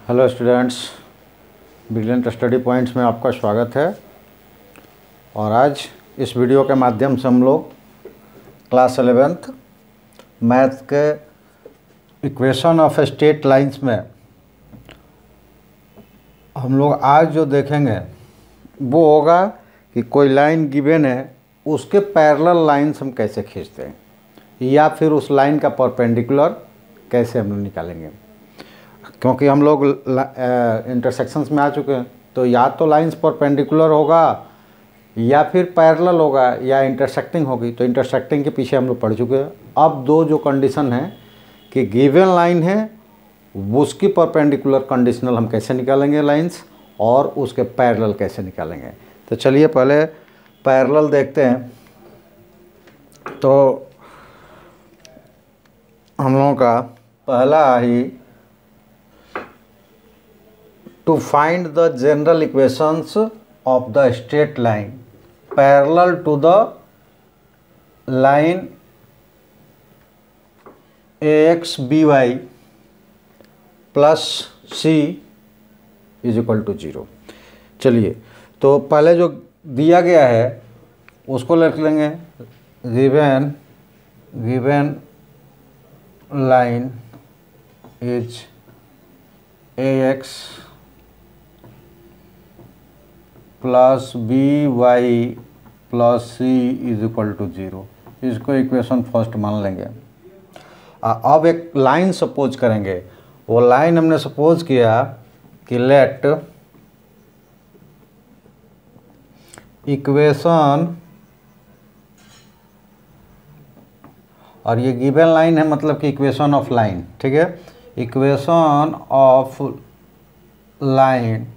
Hello students, brilliant study points में आपका स्वागत है। और आज इस वीडियो के माध्यम से हम लोग क्लास 11th मैथ के इक्वेशन ऑफ स्ट्रेट लाइंस में हम लोग आज जो देखेंगे वो होगा कि कोई लाइन गिवन है, उसके पैरेलल लाइंस हम कैसे खींचते हैं या फिर उस लाइन का परपेंडिकुलर कैसे हम निकालेंगे। क्योंकि हम लोग इंटरसेक्शंस में आ चुके हैं, तो या तो लाइंस परपेंडिकुलर होगा या फिर पैरेलल होगा या इंटरसेक्टिंग होगी। तो इंटरसेक्टिंग के पीछे हम लोग पढ़ चुके हैं। अब दो जो कंडीशन है कि गिवन लाइन है उसकी परपेंडिकुलर कंडीशनल हम कैसे निकालेंगे लाइंस, और उसके पैरेलल कैसे निकालेंगे। तो चलिए पहले पैरेलल देखते हैं। तो हम लोगों का पहला ही to find the general equations of the straight line parallel to the line ax by plus c is equal to 0। चलिए तो पहले जो दिया गया है उसको लिख लेंगे। Given line is ax plus B Y plus C is equal to 0। इसको इक्वेशन फर्स्ट मान लेंगे। अब एक लाइन सपोज करेंगे। वो लाइन हमने सपोज किया कि लेट इक्वेशन, और ये गिवन लाइन है मतलब कि इक्वेशन ऑफ लाइन, ठीक है। Equation of line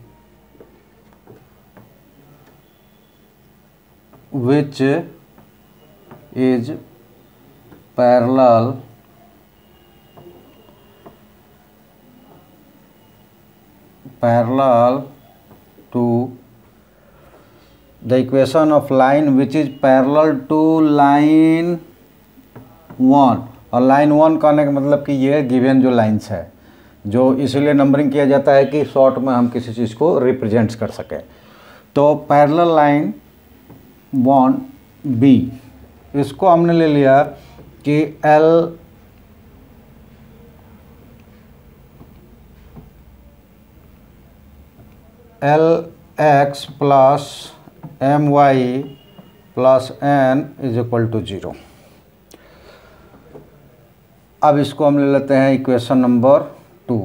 which is parallel to the equation of line which is parallel to line 1। और लाइन 1 कहने का मतलब कि ये गिवन जो लाइन्स है, जो इसलिए नंबरिंग किया जाता है कि शॉर्ट में हम किसी चीज़ को रिप्रेजेंट कर सकें। तो पैरेलल लाइन 1B, इसको हमने ले लिया कि L x plus M Y plus N is equal to 0। अब इसको हम ले लेते हैं इक्वेशन नंबर 2।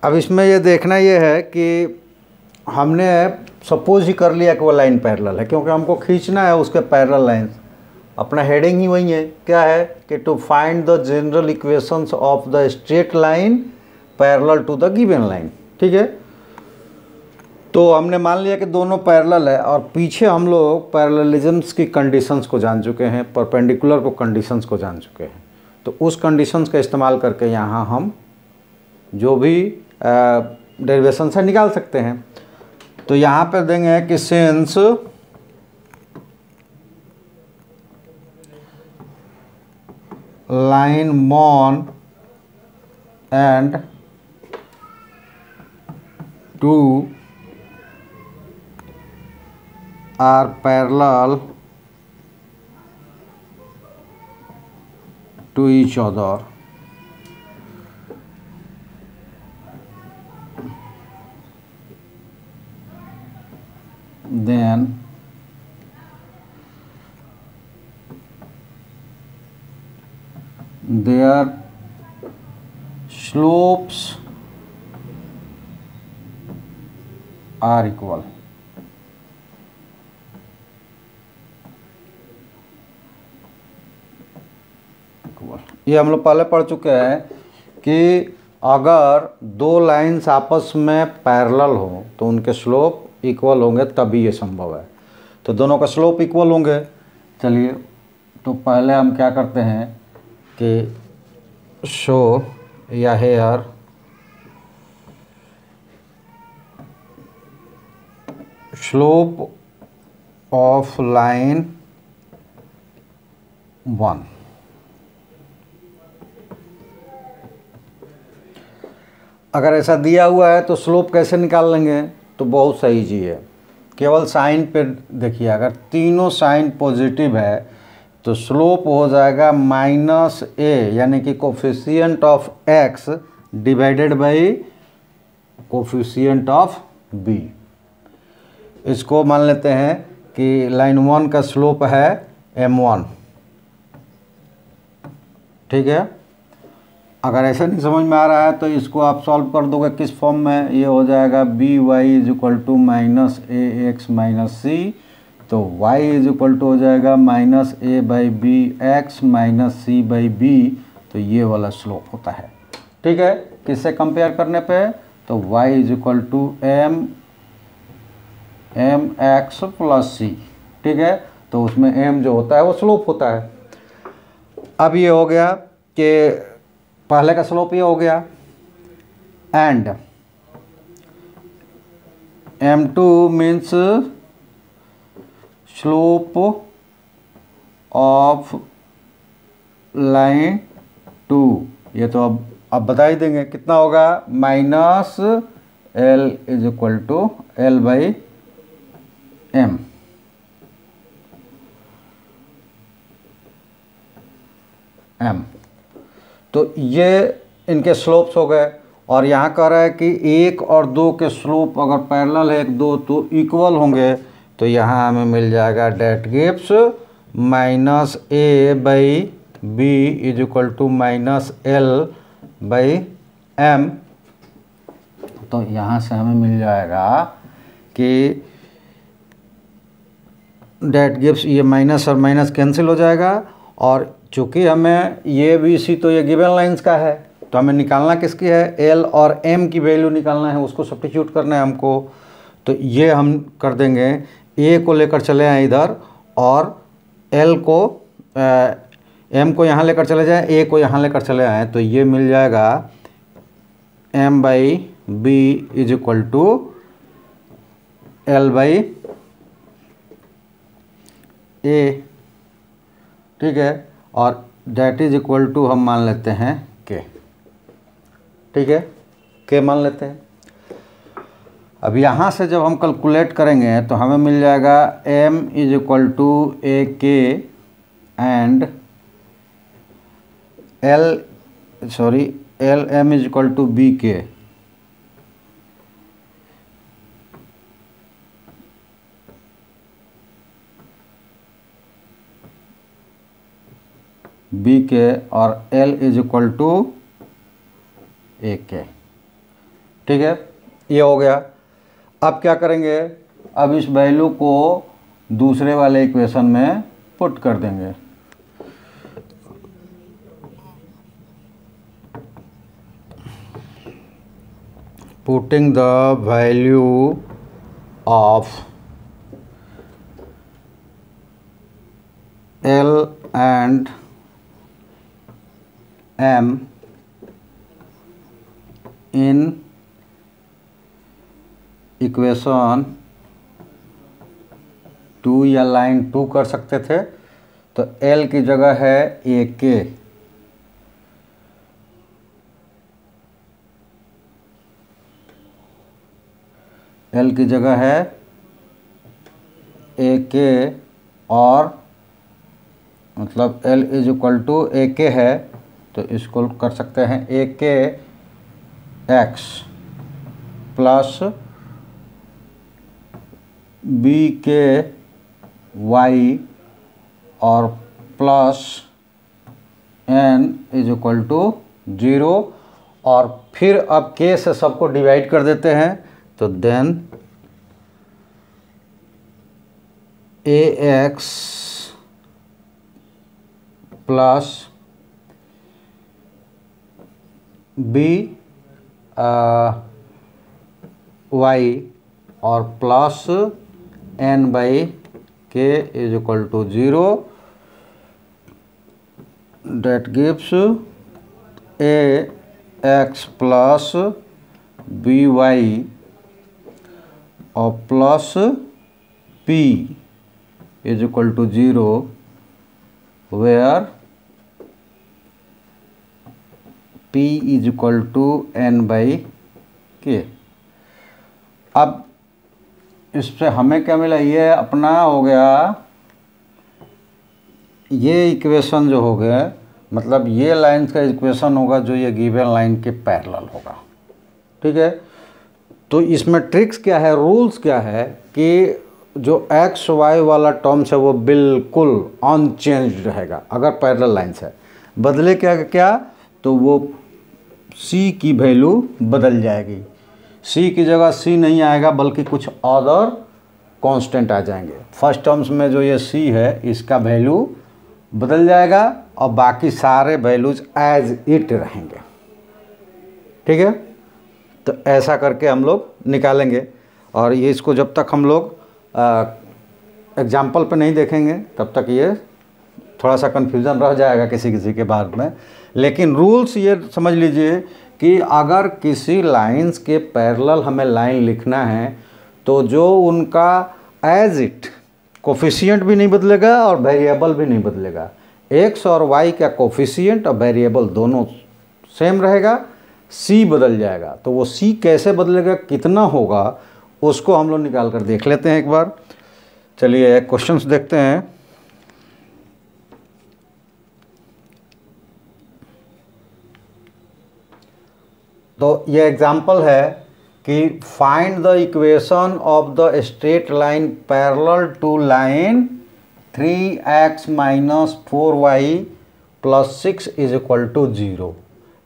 अब इसमें ये देखना ये है कि हमने सपोज ही कर लिया कि वो लाइन पैरेलल है, क्योंकि हमको खींचना है उसके पैरेलल लाइंस। अपना हेडिंग ही वही है, क्या है कि to find the general equations of the straight line parallel to the given line, ठीक है। तो हमने मान लिया कि दोनों पैरेलल है, और पीछे हम लोग पैरेललिज्म्स की कंडीशंस को जान चुके हैं, परपेंडिकुलर को कंडीशंस को जान चुके हैं। तो उस कंडीशंस का इस्तेमाल करके यहाँ हम जो भी डेरिवेशन से निकाल सकते हैं। तो यहाँ पे देंगे कि since line 1 and 2 are parallel to each other, then their slopes are equal। ये हम लोग पहले पढ़ चुके हैं कि अगर दो लाइंस आपस में पैरेलल हो तो उनके स्लोप इक्वल होंगे, तभी ये संभव है। तो दोनों का स्लोप इक्वल होंगे। चलिए तो पहले हम क्या करते हैं कि शो या हेयर स्लोप ऑफ लाइन 1। अगर ऐसा दिया हुआ है तो स्लोप कैसे निकाल लेंगे, तो बहुत सही चीज़ है, केवल साइन पे देखिए, अगर तीनों साइन पॉजिटिव है तो स्लोप हो जाएगा माइनस ए, यानी कि coefficient of x divided by coefficient of b. इसको मान लेते हैं कि लाइन 1 का स्लोप है m1, ठीक है। अगर ऐसा नहीं समझ में आ रहा है तो इसको आप सॉल्व कर दोगे किस फॉर्म में, ये हो जाएगा B Y is equal to minus A X minus C, तो y इज इक्वल टू हो जाएगा minus A by B X minus C by B, तो ये वाला स्लोप होता है, ठीक है। किससे कंपेयर करने पे, तो y is equal to M X plus C, ठीक है, तो उसमें m जो होता है वो स्लोप होता है। अब ये हो गया कि पहले का स्लोप ये हो गया, and m2 means slope of line 2, ये तो अब बता ही देंगे कितना होगा, minus l is equal to L by m. तो ये इनके स्लोप्स हो गए, और यहाँ कह रहा है कि 1 और 2 के स्लोप अगर पैरेलल है 1 2 तो इक्वल होंगे, तो यहाँ हमें मिल जाएगा that gives minus A by B is equal to minus l by m. तो यहाँ से हमें मिल जाएगा कि डेट गिव्स, ये माइनस और माइनस कैंसिल हो जाएगा, और चूँकि हमें ये बी सी तो ये गिवन लाइंस का है, तो हमें निकालना किसकी है, एल और एम की वैल्यू निकालना है, उसको सब्स्टिट्यूट करना है हमको। तो ये हम कर देंगे, ए को लेकर चले आए इधर, और एल को एम को यहाँ लेकर चले जाएं, ए को यहाँ लेकर चले आए, तो ये मिल जाएगा M by B is equal to L by A, ठीक है, और डेट इज इक्वल टू हम मान लेते हैं के, ठीक है, के मान लेते हैं। अब यहाँ से जब हम कैलकुलेट करेंगे तो हमें मिल जाएगा m is equal to a k and l m is equal to b k. B k और L is equal to a k, ठीक है, ये हो गया। अब क्या करेंगे, अब इस वैल्यू को दूसरे वाले इक्वेशन में पुट कर देंगे। Putting the value of L and M in equation 2 या लाइन 2 कर सकते थे, तो L की जगह है ए के, L की जगह है ए के, और मतलब L is equal to a k है, तो इसको कर सकते हैं a k x plus b k y और plus N is equal to 0, और फिर अब के से सबको डिवाइड कर देते हैं, तो then A X plus B Y और plus N by K is equal to 0, that gives A X plus B Y और plus P is equal to 0, where P is equal to N by K. अब इससे हमें क्या मिला, ये अपना हो गया, ये इक्वेशन जो हो गया, मतलब ये लाइन का इक्वेशन होगा जो ये गिवन लाइन के पैरेलल होगा। ठीक है, तो इसमें ट्रिक्स क्या है, रूल्स क्या है कि जो एक्स वाई वाला टर्म्स है वो बिल्कुल अनचेंज्ड रहेगा अगर पैरेलल लाइन्स है। बदले क्या क्या, तो वो सी की वैल्यू बदल जाएगी, सी की जगह सी नहीं आएगा बल्कि कुछ अदर कांस्टेंट आ जाएंगे। फर्स्ट टर्म्स में जो ये सी है इसका वैल्यू बदल जाएगा और बाकी सारे वैल्यूज एज इट रहेंगे। ठीक है, तो ऐसा करके हम लोग निकालेंगे। और ये इसको जब तक हम लोग एग्जाम्पल पे नहीं देखेंगे तब तक ये थोड़ा सा कन्फ्यूज़न रह जाएगा किसी किसी के बाद में। लेकिन रूल्स ये समझ लीजिए कि अगर किसी लाइंस के पैरेलल हमें लाइन लिखना है तो जो उनका एज इट कोफिशिएंट भी नहीं बदलेगा और वेरिएबल भी नहीं बदलेगा। एक्स और वाई का कोफिशिएंट और वेरिएबल दोनों सेम रहेगा, सी बदल जाएगा। तो वो सी कैसे बदलेगा, कितना होगा, उसको हम लोग निकाल कर देख लेते हैं एक बार। चलिए क्वेश्चंस देखते हैं। तो ये एग्जाम्पल है कि find the equation of the straight line parallel to line 3x minus 4y plus 6 is equal to 0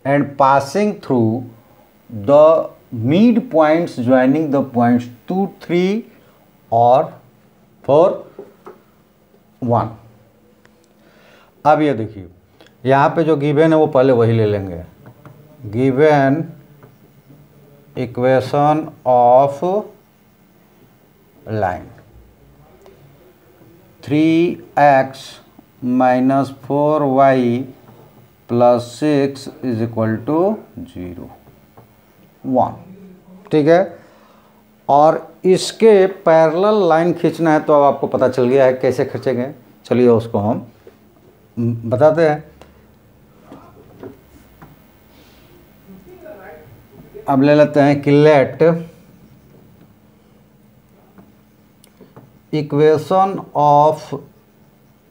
and passing through the mid points joining the points 2, 3 और 4, 1। अब ये देखिए यहाँ पे जो गिवन है वो पहले वही ले लेंगे। Given equation of line 3x minus 4y plus 6 is equal to 0, 1। ठीक है, और इसके पैरेलल लाइन खींचना है तो अब आपको पता चल गया है कैसे खींचेंगे। चलिए उसको हम बताते हैं। अब ले लेते हैं कि let equation of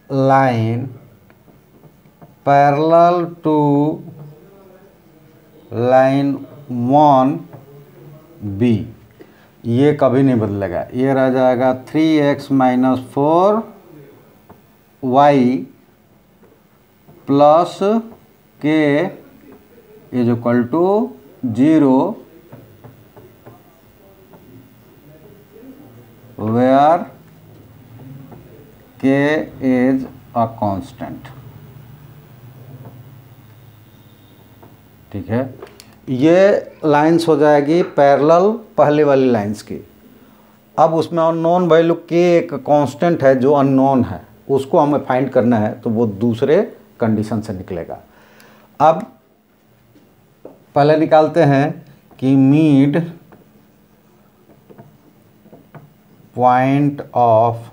line parallel to line 1b, ये कभी नहीं बदलेगा, ये रह जाएगा 3x minus 4y plus k is equal to 0 where k is a constant। ठीक है, ये लाइंस हो जाएगी पैरेलल पहले वाली लाइंस की। अब उसमें अननोन वैल्यू k एक कांस्टेंट है जो अननोन है, उसको हमें फाइंड करना है तो वो दूसरे कंडीशन से निकलेगा। अब पहले निकालते हैं कि mid point of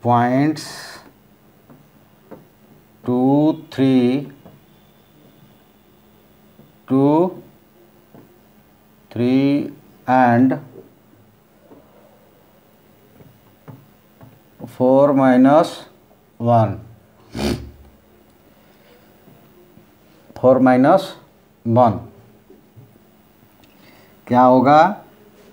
points 2, 3, 2, 3 and 4 minus 1, 4 minus 1 क्या होगा।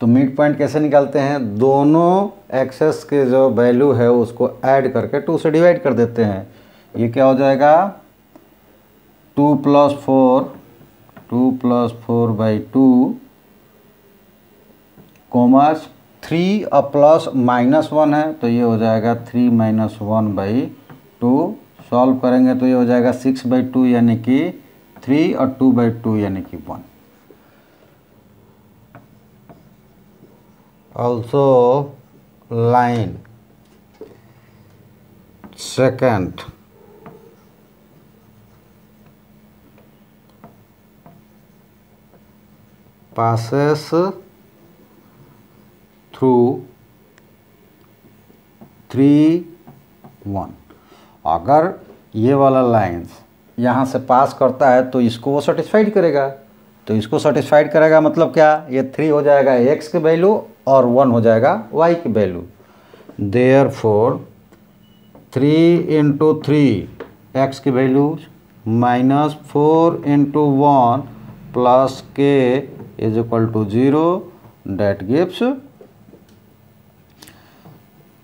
तो मिड पॉइंट कैसे निकालते हैं, दोनों एक्सेस के जो वैल्यू है उसको ऐड करके 2 से डिवाइड कर देते हैं। ये क्या हो जाएगा 2 + 4, 2 + 4/2 कोमा 3 और प्लस -1 है तो ये हो जाएगा 3 - 1/2। सॉल्व करेंगे तो ये हो जाएगा 6/2 यानी कि 3 और 2/2 यानी कि 1। Also line second passes through 3, 1। अगर ये वाला लाइंस यहाँ से पास करता है तो इसको वो सेटिस्फाइड करेगा। तो इसको सेटिस्फाइड करेगा मतलब क्या, ये 3 हो जाएगा x की वैल्यू और 1 हो जाएगा y की वैल्यू। देयरफॉर 3 इंटू 3 x की value minus 4 into 1 plus k is equal to 0, that gives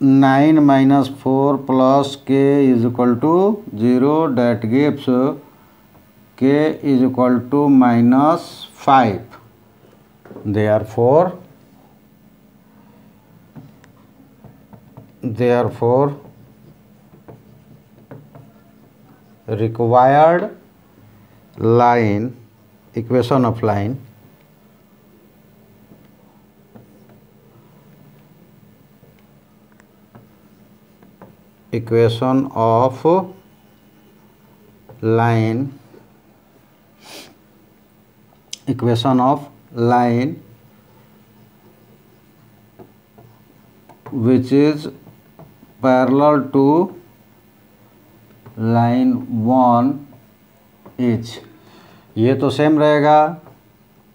9 minus 4 plus k is equal to 0, that gives k is equal to minus 5। therefore required line, equation of line which is parallel to line 1 is, ये तो same रहेगा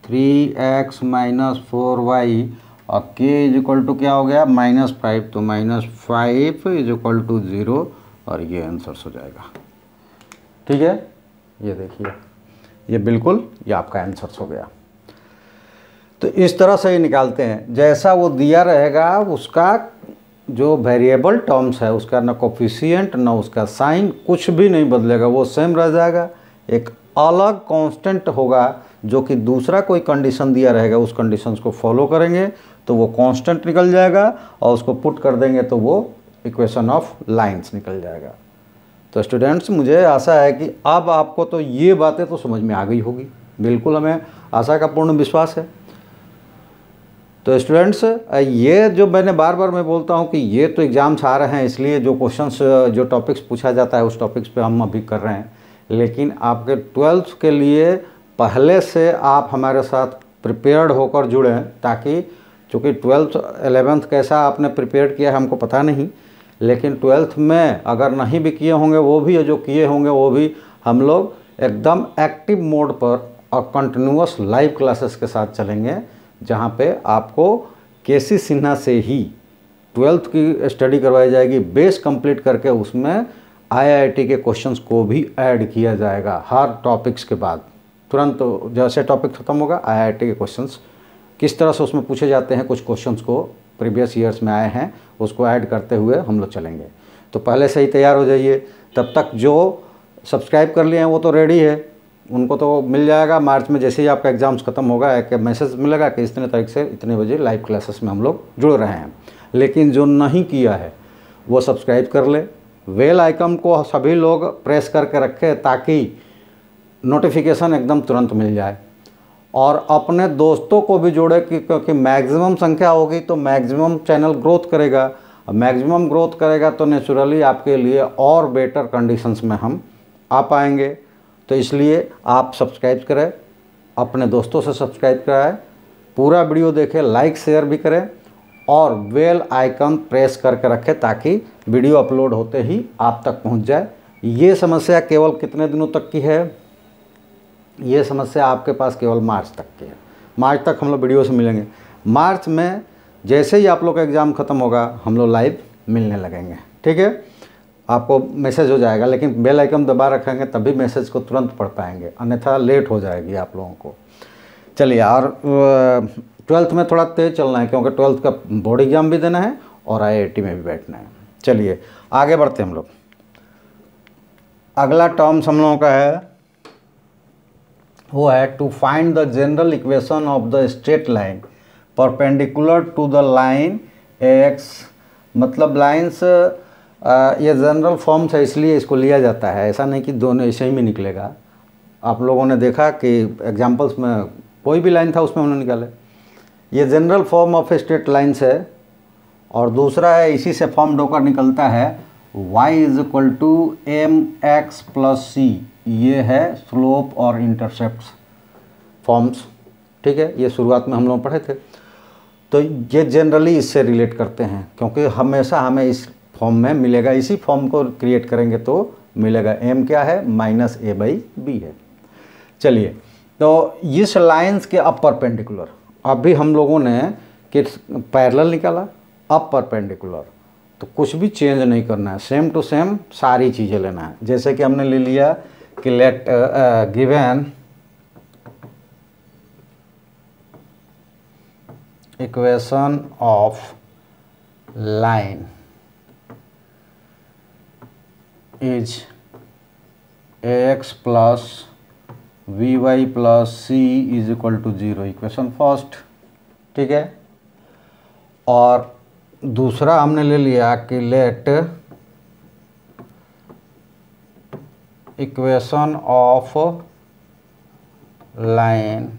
3x minus 4y और k is equal to क्या हो गया -5, तो -5 is equal to 0 और ये आंसर हो जाएगा। ठीक है, ये देखिए ये बिल्कुल ये आपका आंसर हो गया। तो इस तरह से ही निकालते हैं, जैसा वो दिया रहेगा उसका जो वेरिएबल टर्म्स है उसका ना कोफिशिएंट ना उसका साइन कुछ भी नहीं बदलेगा, वो सेम रह जाएगा। एक अलग कांस्टेंट होगा जो कि दूसरा कोई कंडीशन दिया रहेगा, उस कंडीशंस को फॉलो करेंगे तो वो कांस्टेंट निकल जाएगा और उसको पुट कर देंगे तो वो इक्वेशन ऑफ लाइंस निकल जाएगा। तो स्टूडेंट्स मुझे आशा है कि अब आपको तो ये बातें तो समझ में आ गई होगी, बिल्कुल हमें आशा का पूर्ण विश्वास है। तो स्टूडेंट्स ये जो मैंने बार बार मैं बोलता हूँ कि ये तो एग्ज़ाम्स आ रहे हैं इसलिए जो क्वेश्चंस जो टॉपिक्स पूछा जाता है उस टॉपिक्स पे हम अभी कर रहे हैं, लेकिन आपके 12th के लिए पहले से आप हमारे साथ प्रिपेयर्ड होकर जुड़ें, ताकि चूँकि 12th 11th कैसा आपने प्रिपेयर किया है हमको पता नहीं, लेकिन 12th में अगर नहीं भी किए होंगे वो भी जो किए होंगे वो भी हम लोग एकदम एक्टिव मोड पर और कंटिन्यूअस लाइव क्लासेस के साथ चलेंगे, जहाँ पे आपको केसी सिन्हा से ही 12th की स्टडी करवाई जाएगी, बेस कंप्लीट करके उसमें आईआईटी के क्वेश्चंस को भी ऐड किया जाएगा हर टॉपिक्स के बाद। तुरंत जैसे टॉपिक ख़त्म होगा आईआईटी के क्वेश्चंस किस तरह से उसमें पूछे जाते हैं, कुछ क्वेश्चंस को प्रीवियस ईयर्स में आए हैं उसको ऐड करते हुए हम लोग चलेंगे। तो पहले से ही तैयार हो जाइए, तब तक जो सब्सक्राइब कर लिए हैं वो तो रेडी है, उनको तो मिल जाएगा। मार्च में जैसे ही आपका एग्ज़ाम्स ख़त्म होगा एक मैसेज मिलेगा कि इतने तारीख से इतने बजे लाइव क्लासेस में हम लोग जुड़ रहे हैं। लेकिन जो नहीं किया है वो सब्सक्राइब कर ले, बेल आइकन को सभी लोग प्रेस करके रखें ताकि नोटिफिकेशन एकदम तुरंत मिल जाए, और अपने दोस्तों को भी जोड़े क्योंकि मैक्सिमम संख्या होगी तो मैक्सिमम चैनल ग्रोथ करेगा, मैक्सिमम ग्रोथ करेगा तो नेचुरली आपके लिए और बेटर कंडीशंस में हम आ पाएंगे। तो इसलिए आप सब्सक्राइब करें, अपने दोस्तों से सब्सक्राइब कराएं, पूरा वीडियो देखें, लाइक शेयर भी करें और बेल आइकन प्रेस करके रखें ताकि वीडियो अपलोड होते ही आप तक पहुंच जाए। ये समस्या केवल कितने दिनों तक की है, ये समस्या आपके पास केवल मार्च तक की है। मार्च तक हम लोग वीडियो से मिलेंगे, मार्च में जैसे ही आप लोग का एग्ज़ाम ख़त्म होगा हम लोग लाइव मिलने लगेंगे। ठीक है, आपको मैसेज हो जाएगा, लेकिन बेल आइकन दबा रखेंगे तभी मैसेज को तुरंत पढ़ पाएंगे, अन्यथा लेट हो जाएगी आप लोगों को। चलिए, और 12th में थोड़ा तेज़ चलना है क्योंकि 12th का बोर्ड एग्ज़ाम भी देना है और आईआईटी में भी बैठना है। चलिए आगे बढ़ते हम लोग। अगला टर्म्स हम लोगों का है वो है to find the general equation of the straight line perpendicular to the line x. मतलब लाइन्स ये जनरल फॉर्म से इसलिए इसको लिया जाता है, ऐसा नहीं कि दोनों ऐसे ही में निकलेगा। आप लोगों ने देखा कि एग्जांपल्स में कोई भी लाइन था उसमें उन्होंने निकाले। ये general form of straight lines है, और दूसरा है इसी से फॉर्म होकर निकलता है y is equal to mx plus C. ये है स्लोप और इंटरसेप्ट फॉर्म्स। ठीक है, ये शुरुआत में हम लोग पढ़े थे। तो ये जनरली इससे रिलेट करते हैं क्योंकि हमेशा हमें इस फॉर्म में मिलेगा, इसी फॉर्म को क्रिएट करेंगे तो मिलेगा। m क्या है, माइनस a/b है। चलिए, तो इस लाइंस के अब परपेंडिकुलर, अभी हम लोगों ने कि पैरेलल निकाला, अब परपेंडिकुलर, तो कुछ भी चेंज नहीं करना है, सेम टू सेम सारी चीज़ें लेना है। जैसे कि हमने ले लिया कि let given equation of line is ax plus vy plus c is equal to 0, equation first, ठीक है। और दूसरा हमने ले लिया कि let equation of line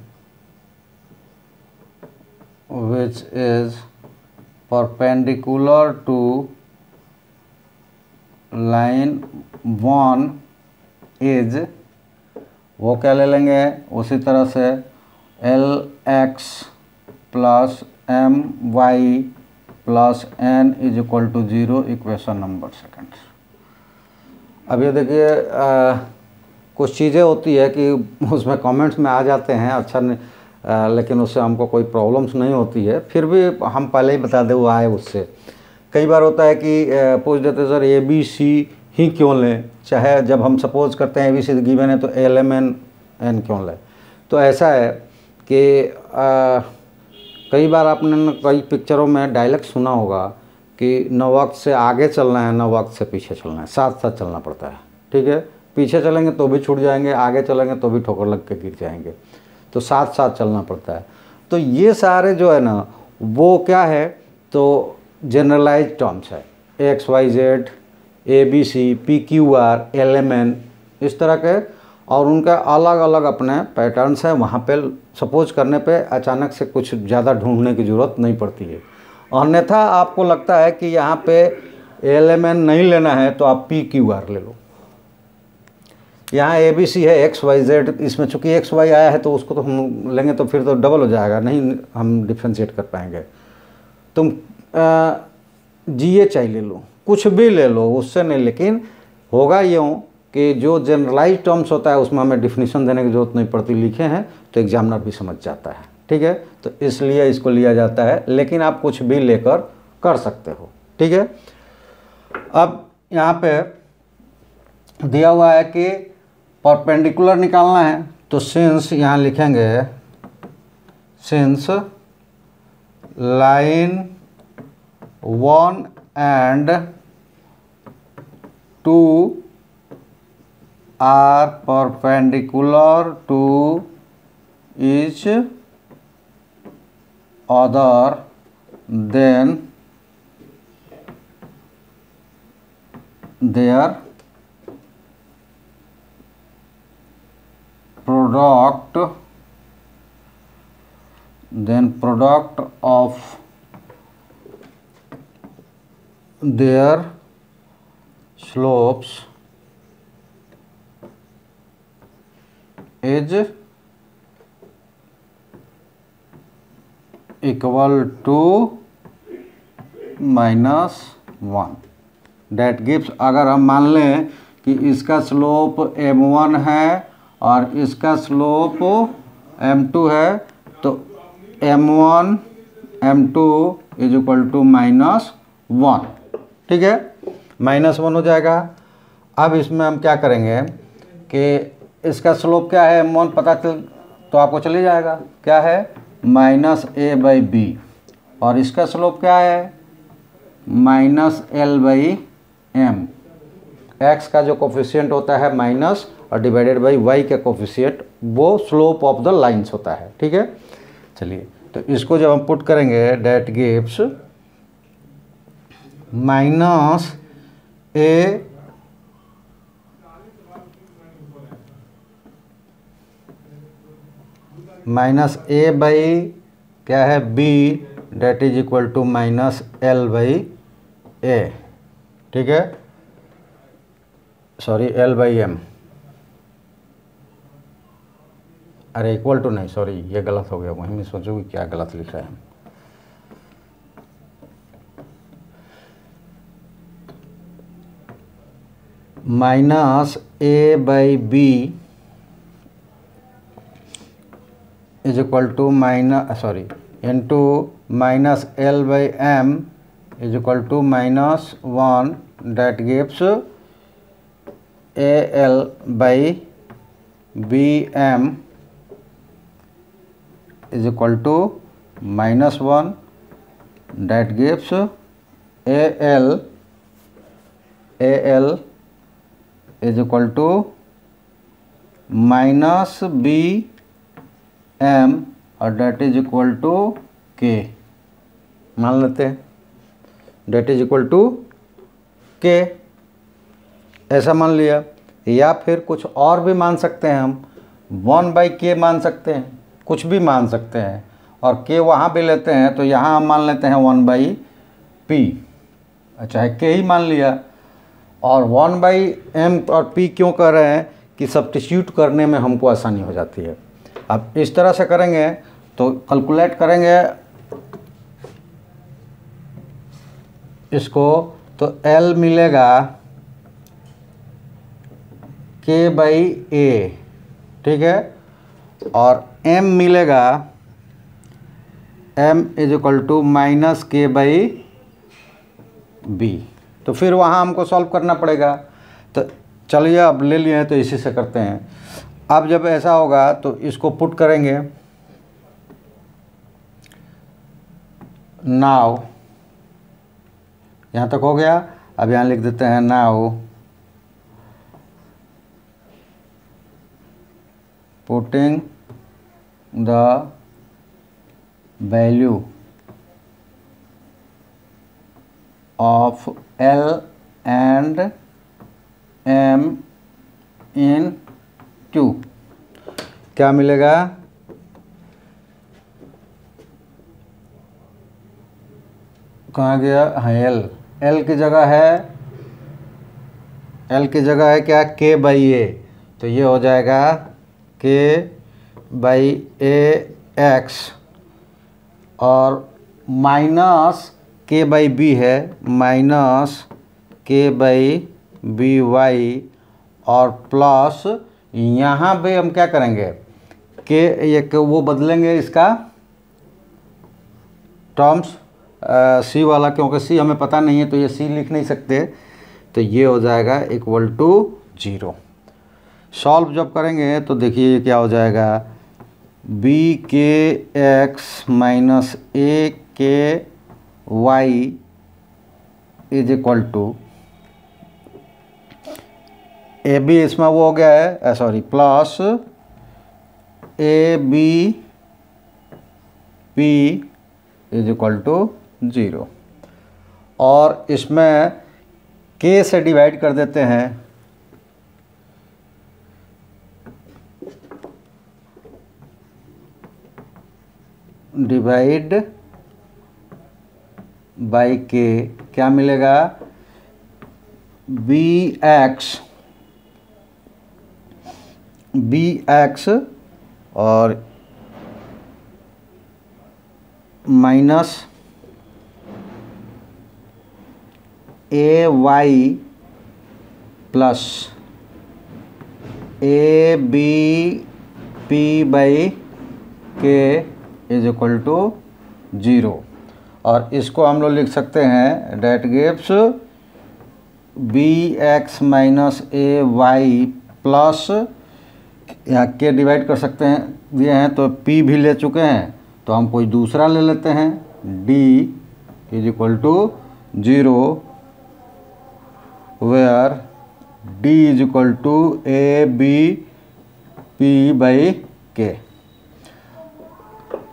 which is perpendicular to line 1 is, वो क्या ले लेंगे, उसी तरह से Lx plus my plus n is equal to 0, equation number second. अब ये देखिए कुछ चीज़ें होती है कि उसमें कमेंट्स में आ जाते हैं, अच्छा नहीं, लेकिन उससे हमको कोई प्रॉब्लम्स नहीं होती है, फिर भी हम पहले ही बता दें वो आए उससे। कई बार होता है कि पूछ देते सर ABC ही क्यों लें, चाहे जब हम सपोज करते हैं ABC गिवन है तो LMN क्यों लें। तो ऐसा है कि कई बार आपने कई पिक्चरों में डायलॉग सुना होगा कि न वक्त से आगे चलना है, न वक्त से पीछे चलना है, साथ साथ चलना पड़ता है, ठीक है। पीछे चलेंगे तो भी छूट जाएंगे, आगे चलेंगे तो भी ठोकर लग के गिर जाएंगे, तो साथ साथ चलना पड़ता है। तो ये सारे जो है ना वो क्या है, तो जनरलाइज टर्म्स है, XYZ ABC PQR LMN इस तरह के, और उनका अलग अलग अपने पैटर्न्स हैं। वहाँ पे सपोज करने पे अचानक से कुछ ज़्यादा ढूंढने की ज़रूरत नहीं पड़ती है। अन्यथा आपको लगता है कि यहाँ पे LMN नहीं लेना है तो आप PQR ले लो। यहाँ ABC है XYZ, इसमें चूंकि XY आया है तो उसको तो हम लेंगे तो फिर तो डबल हो जाएगा, नहीं हम डिफ्रेंशिएट कर पाएंगे। तुम GHI ले लो, कुछ भी ले लो, उससे नहीं, लेकिन होगा यूँ कि जो जनरलाइज टर्म्स होता है उसमें हमें डिफिनीशन देने की ज़रूरत नहीं पड़ती, लिखे हैं तो एग्जामिनर भी समझ जाता है, ठीक है। तो इसलिए इसको लिया जाता है, लेकिन आप कुछ भी लेकर कर सकते हो, ठीक है। अब यहाँ पे दिया हुआ है कि परपेंडिकुलर निकालना है, तो सिंस यहाँ लिखेंगे since line 1 and 2 are perpendicular to each other, then their product of their slopes is equal to -1। That gives, अगर हम मान लें कि इसका स्लोप m1 है और इसका स्लोप m2 है, तो m1 m2 is equal to -1, ठीक है, -1 हो जाएगा। अब इसमें हम क्या करेंगे कि इसका स्लोप क्या है m1 पता चल तो आपको चले जाएगा, क्या है -a/b, और इसका स्लोप क्या है -l/m। x का जो कोफिशिएंट होता है माइनस और डिवाइडेड बाई y का कोफिशिएंट, वो स्लोप ऑफ द लाइंस होता है, ठीक है। चलिए, तो इसको जब हम पुट करेंगे डेट गिव्स -a बाई क्या है b, that is equal to -l/a, ठीक है, सॉरी l/m, अरे इक्वल टू नहीं, सॉरी ये गलत हो गया, वहीं मैं सोचूँ कि क्या गलत लिख रहे हैं। Minus A by B is equal to into minus l by m is equal to -1 that gives a l by b m is equal to -1 that gives a l is equal to -b m और that is equal to k मान लेते हैं, date is equal to के ऐसा मान लिया। या फिर कुछ और भी मान सकते हैं हम, 1/k मान सकते हैं, कुछ भी मान सकते हैं, और k वहाँ भी लेते हैं तो यहाँ हम मान लेते हैं 1/p, चाहे k ही मान लिया। और 1/m और p क्यों कर रहे हैं कि सब्स्टिट्यूट करने में हमको आसानी हो जाती है। अब इस तरह से करेंगे तो कैलकुलेट करेंगे इसको तो L मिलेगा k/a, ठीक है, और m मिलेगा m is equal to -k/b। तो फिर वहाँ हमको सॉल्व करना पड़ेगा। तो चलिए अब ले लिए हैं तो इसी से करते हैं। अब जब ऐसा होगा तो इसको पुट करेंगे। नाउ यहाँ तक हो गया। अब यहाँ लिख देते हैं now putting the value of L and M in Q क्या मिलेगा, कहाँ गया, हाँ L की जगह है क्या, k/a, तो ये हो जाएगा k/ax और माइनस k/b है -k/by और प्लस यहाँ पे हम क्या करेंगे ये वो बदलेंगे इसका टर्म्स c वाला, क्योंकि c हमें पता नहीं है तो ये c लिख नहीं सकते, तो ये हो जाएगा इक्वल टू 0। सॉल्व जब करेंगे तो देखिए क्या हो जाएगा, bkx minus aky is equal to a b, इसमें वो हो गया है sorry plus ab p is equal to 0 और इसमें k से डिवाइड कर देते हैं, डिवाइड बाई k क्या मिलेगा, bx और minus ay plus abp/k is equal to 0 और इसको हम लोग लिख सकते हैं that gives bx minus ay plus यहाँ के डिवाइड कर सकते हैं दिए हैं तो p भी ले चुके हैं तो हम कोई दूसरा ले लेते हैं, d is equal to 0 where d is equal to abp/k।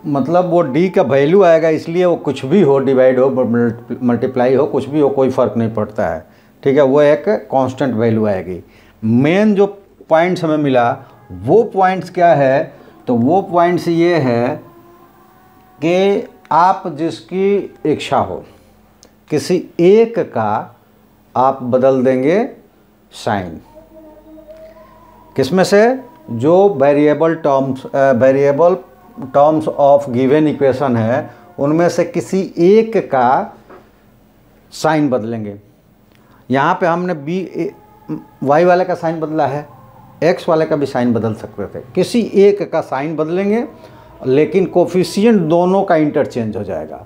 मतलब वो d का वैल्यू आएगा, इसलिए वो कुछ भी हो, डिवाइड हो मल्टीप्लाई हो, कुछ भी हो, कोई फ़र्क नहीं पड़ता है, ठीक है, वो एक कांस्टेंट वैल्यू आएगी। मेन जो पॉइंट्स हमें मिला वो पॉइंट्स क्या है, तो वो पॉइंट्स ये है कि आप जिसकी इच्छा हो किसी एक का आप बदल देंगे साइन, किसमें से, जो variable terms of given equation है उनमें से किसी एक का साइन बदलेंगे। यहाँ पे हमने वाई वाले का साइन बदला है, एक्स वाले का भी साइन बदल सकते थे, किसी एक का साइन बदलेंगे लेकिन कोफिशिएंट दोनों का इंटरचेंज हो जाएगा।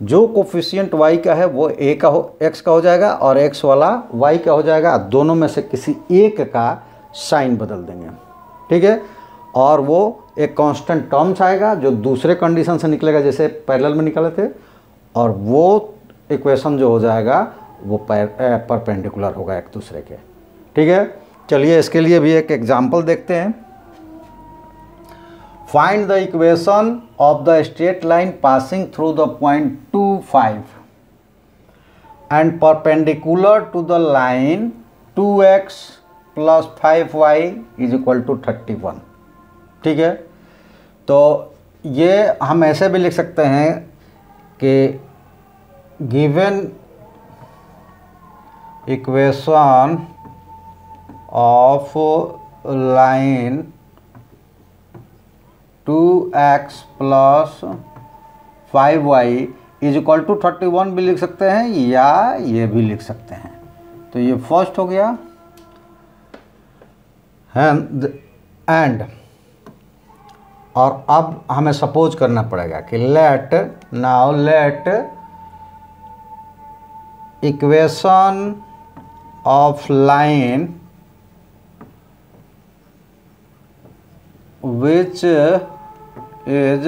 जो कोफिशिएंट वाई का है वो ए का हो एक्स का हो जाएगा और एक्स वाला वाई का हो जाएगा, दोनों में से किसी एक का साइन बदल देंगे, ठीक है। और वो एक कांस्टेंट टर्म्स आएगा जो दूसरे कंडीशन से निकलेगा, जैसे पैरेलल में निकले थे, और वो इक्वेशन जो हो जाएगा वो परपेंडिकुलर होगा एक दूसरे के, ठीक है। चलिए इसके लिए भी एक एग्जांपल देखते हैं। Find the equation of the straight line passing through the point 2, 5 and perpendicular to the line 2x + 5y = 31, ठीक है। तो ये हम ऐसे भी लिख सकते हैं कि given equation of line 2x + 5y = 31 भी लिख सकते हैं या ये भी लिख सकते हैं। तो ये फर्स्ट हो गया। एंड और अब हमें सपोज करना पड़ेगा कि let equation of line which is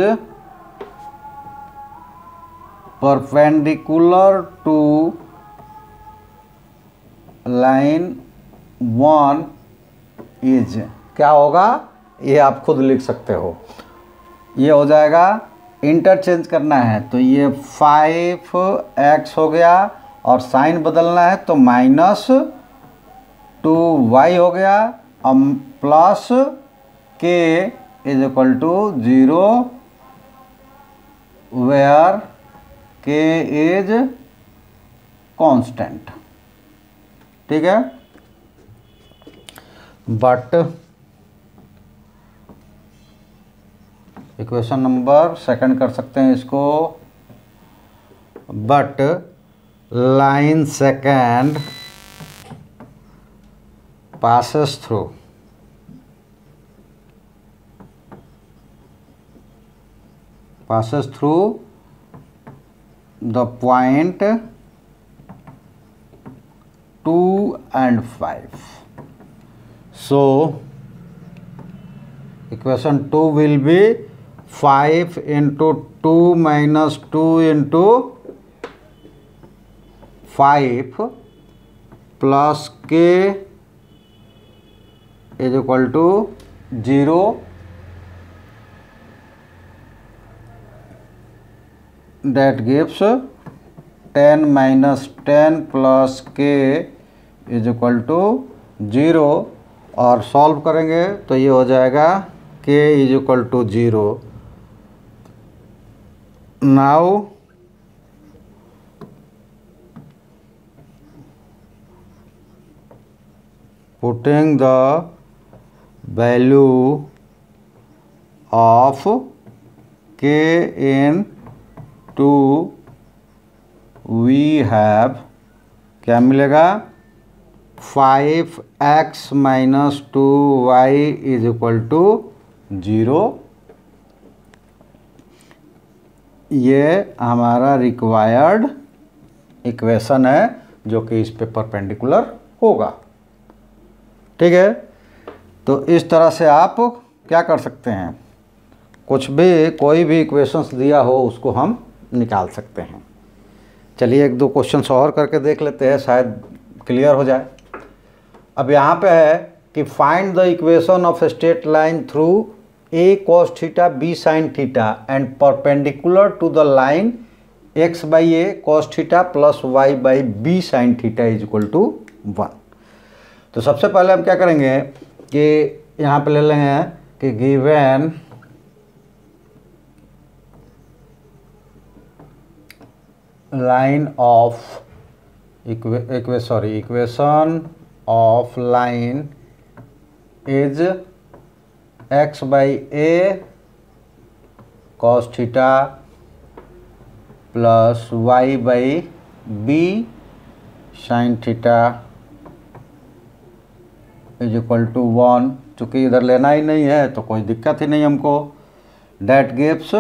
perpendicular to line 1 is, क्या होगा ये आप खुद लिख सकते हो। ये हो जाएगा, इंटरचेंज करना है तो ये 5x हो गया और साइन बदलना है तो -2y हो गया और plus k = 0 where k is constant, ठीक है। बट इक्वेशन नंबर सेकंड कर सकते हैं इसको, but line second passes through the point 2 and 5. So equation 2 will be 5 × 2 - 2 × 5 plus k = 0 that gives 10 - 10 plus k = 0 और सॉल्व करेंगे तो ये हो जाएगा k = 0। Now putting the value of k into we have क्या मिलेगा 5x - 2y = 0। ये हमारा रिक्वायर्ड इक्वेशन है जो कि इस पे परपेंडिकुलर होगा, ठीक है। तो इस तरह से आप क्या कर सकते हैं, कोई भी इक्वेशंस दिया हो उसको हम निकाल सकते हैं। चलिए एक दो क्वेश्चंस और करके देख लेते हैं, शायद क्लियर हो जाए। अब यहाँ पे है कि find the equation of straight line through a cos theta b sin theta and perpendicular to the line x/a cos theta + y/b sin theta = 1। तो सबसे पहले हम क्या करेंगे कि यहाँ पे ले लेंगे कि given line of equation of line is x/a cos theta + y/b sin theta is equal to 1, चूँकि इधर लेना ही नहीं है तो कोई दिक्कत ही नहीं हमको। डेट गिव्स,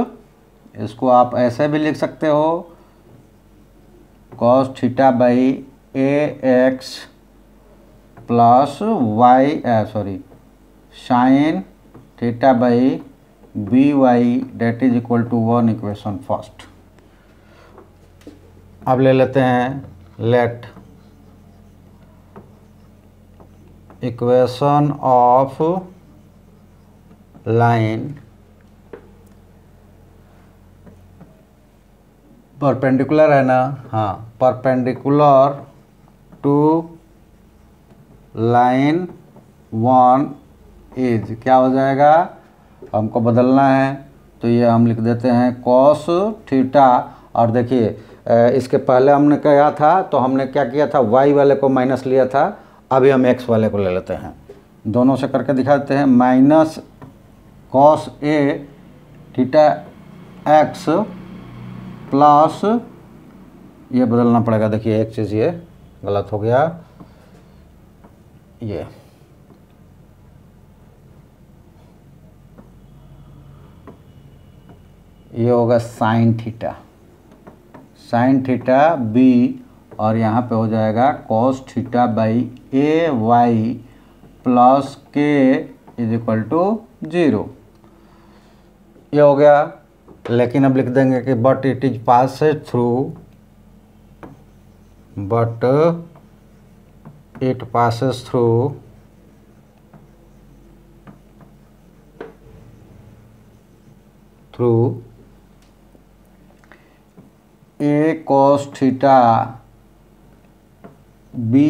इसको आप ऐसे भी लिख सकते हो, cos theta by ax plus y sine theta by by that is equal to 1 equation first. अब ले लेते हैं let equation of line perpendicular है ना, हाँ, परपेंडिकुलर टू लाइन 1 इज क्या हो जाएगा, हमको बदलना है तो ये हम लिख देते हैं कॉस थीटा। और देखिए इसके पहले हमने कहा था तो हमने क्या किया था, y वाले को माइनस लिया था, अभी हम x वाले को ले लेते हैं, दोनों से करके दिखा देते हैं। Minus cos A theta x plus, ये बदलना पड़ेगा, देखिए एक चीज़ ये गलत हो गया, ये होगा साइन थीटा बी, और यहाँ पे हो जाएगा cos theta by a y plus k is equal to 0। ये हो गया। लेकिन अब लिख देंगे कि but it is passes through, but it passes through a cos theta b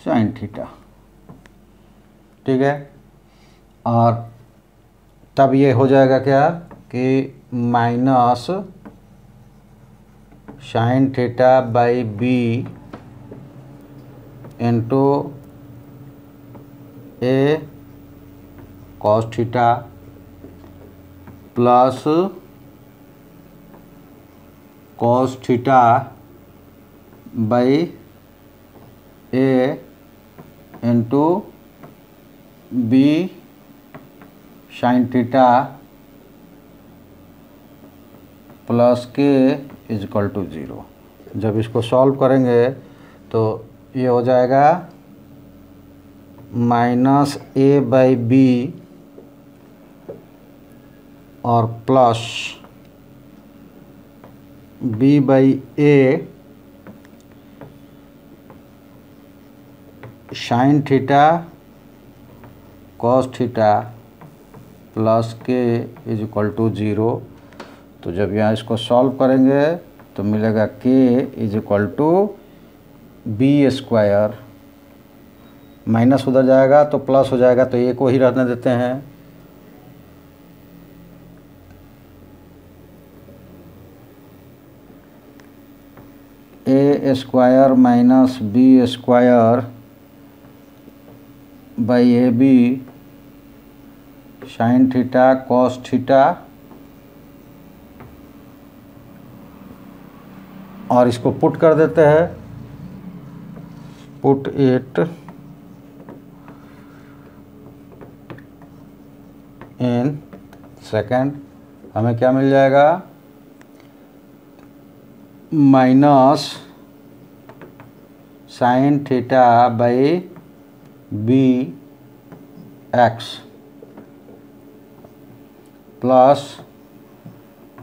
sine theta, ठीक है। और तब ये हो जाएगा क्या कि minus sine theta by b into a cos theta plus cos theta by a into b sine theta plus k is equal to 0। जब इसको सॉल्व करेंगे तो ये हो जाएगा माइनस ए बाई बी और plus b by a sine theta cos theta plus k is equal to 0। तो जब यहाँ इसको सॉल्व करेंगे तो मिलेगा k is equal to b square, minus उधर जाएगा तो प्लस हो जाएगा, तो ए को ही रहने देते हैं, A square minus B square by A B sine theta cos theta, और इसको पुट कर देते हैं, पुट इट इन सेकेंड, हमें क्या मिल जाएगा, minus sine theta by B x plus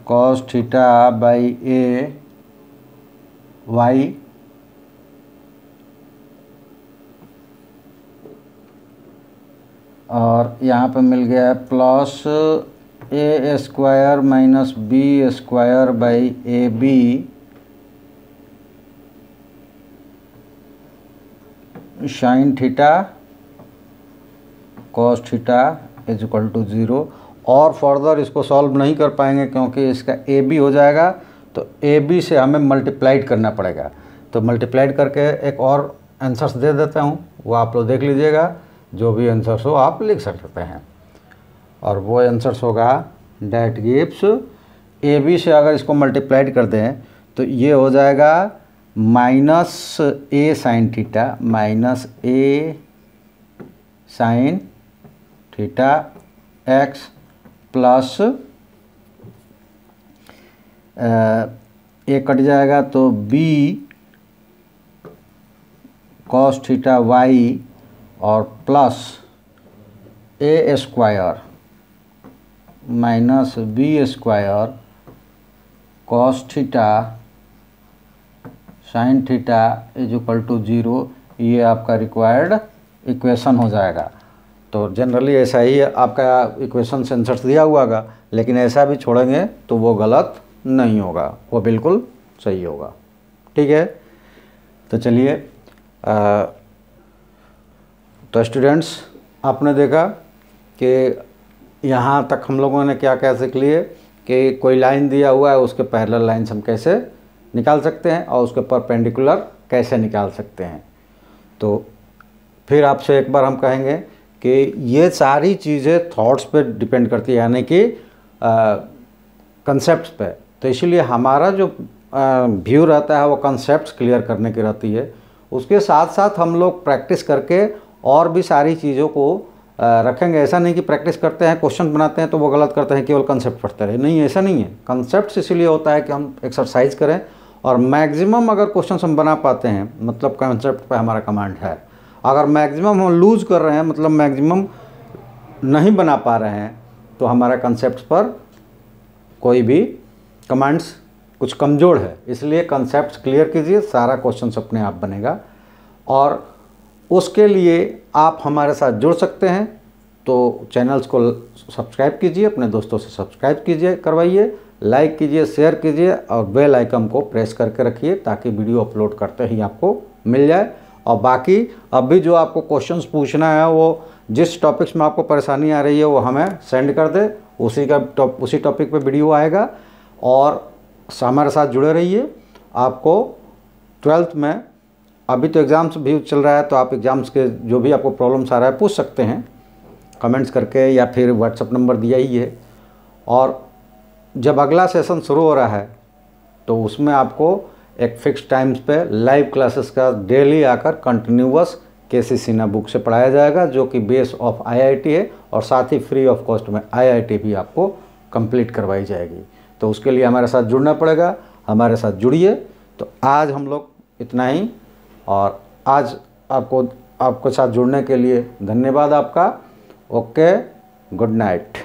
cos theta by a y और यहाँ पे मिल गया है plus a square minus B square by A B sine theta cos theta is equal to 0। और फर्दर इसको सॉल्व नहीं कर पाएंगे क्योंकि इसका ए बी हो जाएगा, तो ए बी से हमें मल्टीप्लाइड करना पड़ेगा। तो मल्टीप्लाइड करके एक और आंसर्स दे देता हूँ, वो आप लोग देख लीजिएगा, जो भी आंसर्स हो आप लिख सकते हैं। और वो आंसर्स होगा डेट गिव्स ए बी से अगर इसको मल्टीप्लाइड कर दें तो ये हो जाएगा minus a sine theta minus a sine theta x plus a cut जाएगा तो बी कॉस थीटा वाई और plus a square minus B square cos theta sine theta is equal to 0। ये आपका रिक्वायर्ड इक्वेशन हो जाएगा। तो generally ऐसा ही आपका इक्वेशन से आंसर दिया हुआ होगा, लेकिन ऐसा भी छोड़ेंगे तो वो गलत नहीं होगा, वो बिल्कुल सही होगा। ठीक है, तो चलिए तो स्टूडेंट्स आपने देखा कि यहाँ तक हम लोगों ने क्या क्या सीख लिए कि कोई लाइन दिया हुआ है उसके पैरेलल लाइन्स हम कैसे निकाल सकते हैं और उसके परपेंडिकुलर कैसे निकाल सकते हैं। तो फिर आपसे एक बार हम कहेंगे कि ये सारी चीज़ें थॉट्स पे डिपेंड करती है, यानी कि कंसेप्ट्स पे। तो इसीलिए हमारा जो व्यू रहता है वो कंसेप्ट्स क्लियर करने की रहती है। उसके साथ साथ हम लोग प्रैक्टिस करके और भी सारी चीज़ों को रखेंगे। ऐसा नहीं कि प्रैक्टिस करते हैं, क्वेश्चन बनाते हैं तो वो गलत करते हैं, केवल कंसेप्ट पढ़ते रहे। नहीं, ऐसा नहीं है। कंसेप्ट इसीलिए होता है कि हम एक्सरसाइज करें और मैक्सिमम अगर क्वेश्चन हम बना पाते हैं, मतलब कंसेप्ट पे हमारा कमांड है। अगर मैक्सिमम हम लूज़ कर रहे हैं, मतलब मैक्सिमम नहीं बना पा रहे हैं, तो हमारा कंसेप्ट पर कोई भी कमांड्स कुछ कमज़ोर है। इसलिए कंसेप्ट क्लियर कीजिए, सारा क्वेश्चन अपने आप बनेगा। और उसके लिए आप हमारे साथ जुड़ सकते हैं। तो चैनल्स को सब्सक्राइब कीजिए, अपने दोस्तों से सब्सक्राइब कीजिए, करवाइए, लाइक कीजिए, शेयर कीजिए और बेल आइकन को प्रेस करके रखिए ताकि वीडियो अपलोड करते ही आपको मिल जाए। और बाकी अभी जो आपको क्वेश्चंस पूछना है वो जिस टॉपिक्स में आपको परेशानी आ रही है वो हमें सेंड कर दे, उसी टॉपिक पे वीडियो आएगा। और हमारे साथ जुड़े रहिए। आपको 12th में अभी तो एग्ज़ाम्स भी चल रहा है, तो आप एग्ज़ाम्स के जो भी आपको प्रॉब्लम्स आ रहा है पूछ सकते हैं कमेंट्स करके, या फिर व्हाट्सएप नंबर दिया ही है। और जब अगला सेशन शुरू हो रहा है तो उसमें आपको एक फिक्स टाइम्स पे लाइव क्लासेस का डेली आकर कंटिन्यूअस केसी सिन्हा बुक से पढ़ाया जाएगा, जो कि बेस ऑफ आईआईटी है, और साथ ही फ्री ऑफ कॉस्ट में आईआईटी भी आपको कंप्लीट करवाई जाएगी। तो उसके लिए हमारे साथ जुड़ना पड़ेगा, हमारे साथ जुड़िए। तो आज हम लोग इतना ही, और आज आपके साथ जुड़ने के लिए धन्यवाद आपका। Okay, good night.